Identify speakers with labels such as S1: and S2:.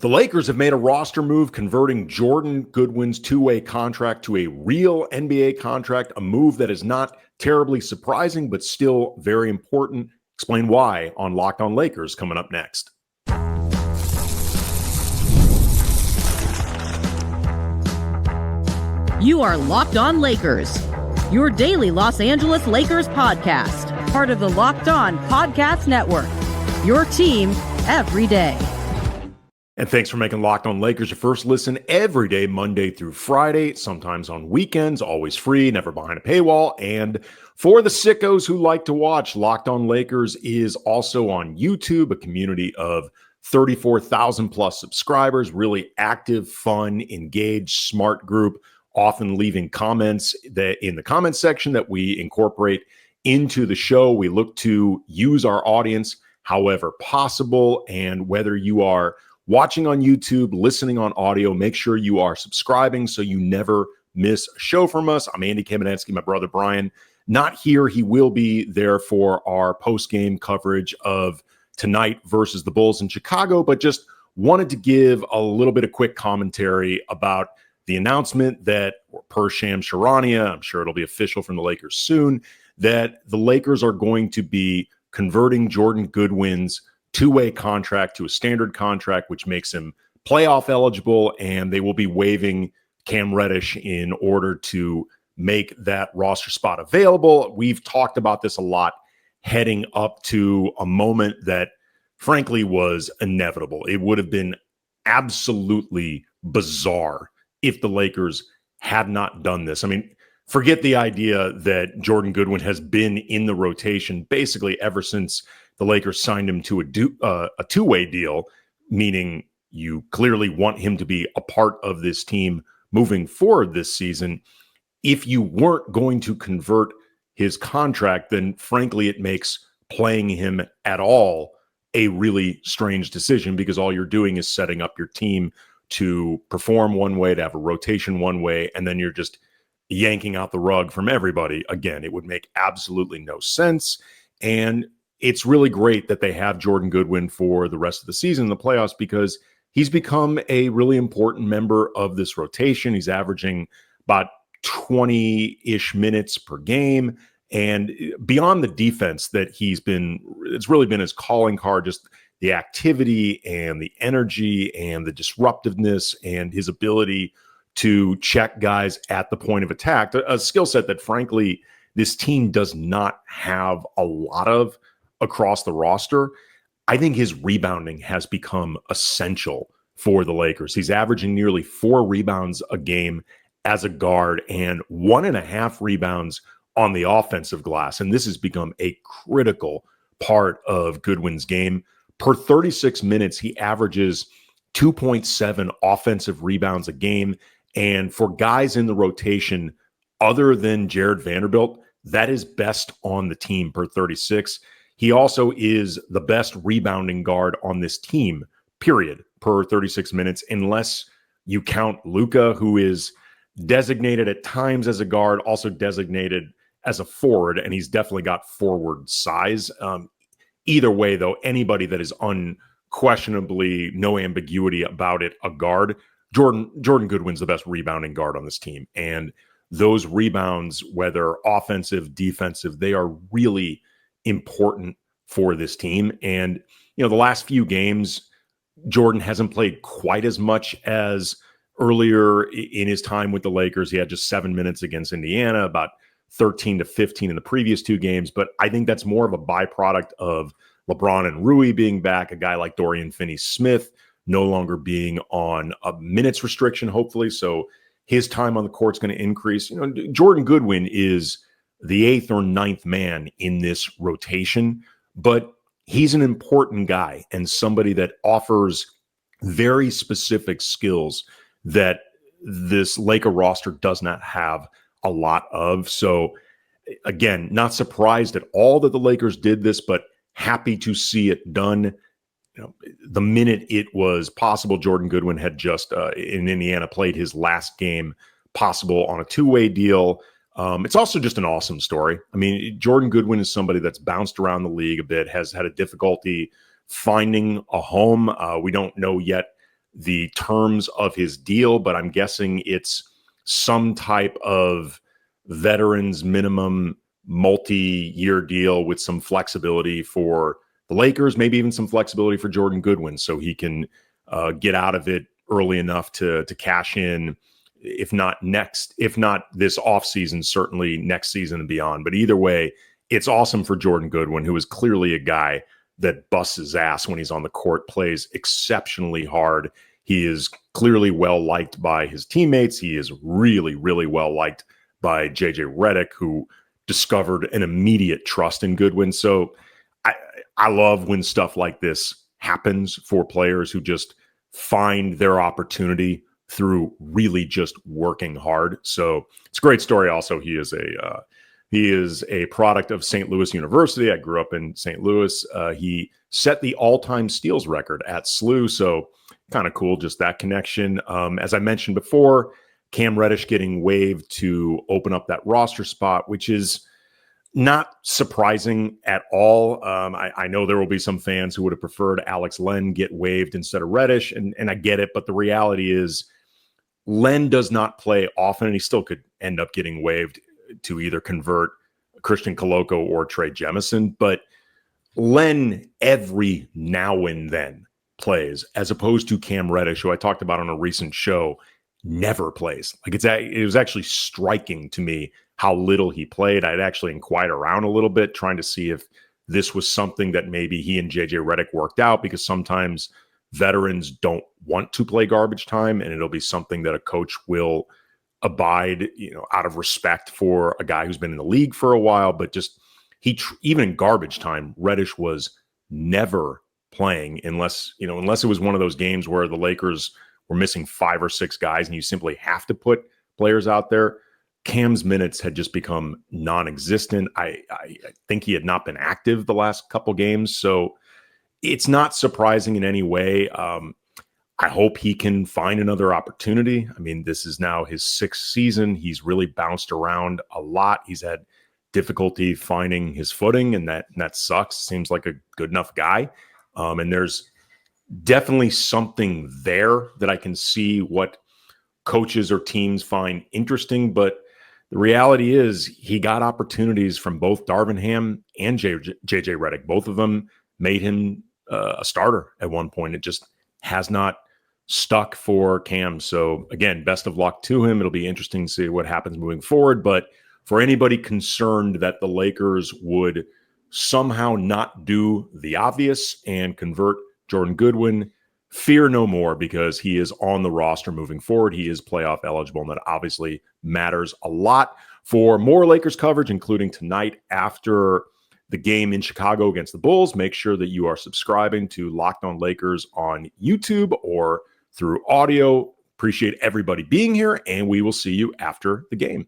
S1: The Lakers have made a roster move, converting Jordan Goodwin's two-way contract to a real NBA contract, a move that is not terribly surprising, but still very important. Explain why on Locked On Lakers coming up next.
S2: You are Locked On Lakers, your daily Los Angeles Lakers podcast, part of the Locked On Podcast Network, your team every day.
S1: And thanks for making Locked On Lakers your first listen every day, Monday through Friday, sometimes on weekends, always free, never behind a paywall. And for the sickos who like to watch, Locked On Lakers is also on YouTube, a community of 34,000 plus subscribers, really active, fun, engaged, smart group, often leaving comments in the comments section that we incorporate into the show. We look to use our audience however possible, and whether you are watching on YouTube, listening on audio, make sure you are subscribing so you never miss a show from us. I'm Andy Kamenetzky, my brother Brian. Not here. He will be there for our post-game coverage of tonight versus the Bulls in Chicago, but just wanted to give a little bit of quick commentary about the announcement that, per Shams Charania, I'm sure it'll be official from the Lakers soon, that the Lakers are going to be converting Jordan Goodwin's two-way contract to a standard contract, which makes him playoff eligible, and they will be waiving Cam Reddish in order to make that roster spot available. We've talked about this a lot heading up to a moment that frankly was inevitable. It would have been absolutely bizarre if the Lakers had not done this. I mean, forget the idea that Jordan Goodwin has been in the rotation basically ever since the Lakers signed him to a two-way deal, meaning you clearly want him to be a part of this team moving forward this season. If you weren't going to convert his contract, then frankly, it makes playing him at all a really strange decision, because all you're doing is setting up your team to perform one way, to have a rotation one way, and then you're just yanking out the rug from everybody. Again, it would make absolutely no sense. And it's really great that they have Jordan Goodwin for the rest of the season in the playoffs, because he's become a really important member of this rotation. He's averaging about 20-ish minutes per game. And beyond the defense that it's really been his calling card, just the activity and the energy and the disruptiveness and his ability to check guys at the point of attack, a skill set that frankly this team does not have a lot of across the roster. I think his rebounding has become essential for the Lakers. He's averaging nearly 4 rebounds a game as a guard and 1.5 rebounds on the offensive glass. And this has become a critical part of Goodwin's game. Per 36 minutes, he averages 2.7 offensive rebounds a game. And for guys in the rotation, other than Jared Vanderbilt, that is best on the team per 36. He also is the best rebounding guard on this team, period, per 36 minutes, unless you count Luka, who is designated at times as a guard, also designated as a forward, and he's definitely got forward size. Either way, though, anybody that is unquestionably, no ambiguity about it, a guard, Jordan Goodwin's the best rebounding guard on this team. And those rebounds, whether offensive, defensive, they are really important for this team. And, the last few games, Jordan hasn't played quite as much as earlier in his time with the Lakers. He had just 7 minutes against Indiana, about 13 to 15 in the previous 2 games. But I think that's more of a byproduct of LeBron and Rui being back, a guy like Dorian Finney-Smith no longer being on a minutes restriction, hopefully. So his time on the court is going to increase. Jordan Goodwin is the 8th or 9th man in this rotation, but he's an important guy and somebody that offers very specific skills that this Laker roster does not have a lot of. So again, not surprised at all that the Lakers did this, but happy to see it done. The minute it was possible, Jordan Goodwin had just in Indiana played his last game possible on a 2-way deal. It's also just an awesome story. I mean, Jordan Goodwin is somebody that's bounced around the league a bit, has had a difficulty finding a home. We don't know yet the terms of his deal, but I'm guessing it's some type of veterans minimum multi-year deal with some flexibility for the Lakers, maybe even some flexibility for Jordan Goodwin, so he can get out of it early enough to cash in, if not this offseason, certainly next season and beyond. But either way, it's awesome for Jordan Goodwin, who is clearly a guy that busts his ass when he's on the court, plays exceptionally hard. He is clearly well liked by his teammates. He is really, really well liked by JJ Redick, who discovered an immediate trust in Goodwin. So I love when stuff like this happens for players who just find their opportunity through really just working hard. So it's a great story. Also, he is a product of St. Louis University. I grew up in St. Louis. He set the all-time steals record at SLU. So kind of cool, just that connection. As I mentioned before, Cam Reddish getting waived to open up that roster spot, which is not surprising at all. I know there will be some fans who would have preferred Alex Len get waived instead of Reddish, and I get it. But the reality is Len does not play often, and he still could end up getting waived to either convert Christian Coloco or Trey Jemison. But Len every now and then plays, as opposed to Cam Reddish, who I talked about on a recent show, never plays. Like it was actually striking to me how little he played. I'd actually inquired around a little bit, trying to see if this was something that maybe he and JJ Redick worked out, because sometimes veterans don't want to play garbage time, and it'll be something that a coach will abide, out of respect for a guy who's been in the league for a while. But just even in garbage time, Reddish was never playing unless it was one of those games where the Lakers were missing 5 or 6 guys and you simply have to put players out there. Cam's minutes had just become non-existent. I think he had not been active the last couple games, so it's not surprising in any way. I hope he can find another opportunity. I mean, this is now his 6th season. He's really bounced around a lot. He's had difficulty finding his footing, and that sucks. Seems like a good enough guy. And there's definitely something there that I can see what coaches or teams find interesting, but the reality is he got opportunities from both Darvin Ham and JJ Redick. Both of them made him a starter at one point. It just has not stuck for Cam. So again, best of luck to him. It'll be interesting to see what happens moving forward. But for anybody concerned that the Lakers would somehow not do the obvious and convert Jordan Goodwin, fear no more, because he is on the roster moving forward. He is playoff eligible, and that obviously matters a lot. For more Lakers coverage, including tonight after the game in Chicago against the Bulls, make sure that you are subscribing to Locked On Lakers on YouTube or through audio. Appreciate everybody being here, and we will see you after the game.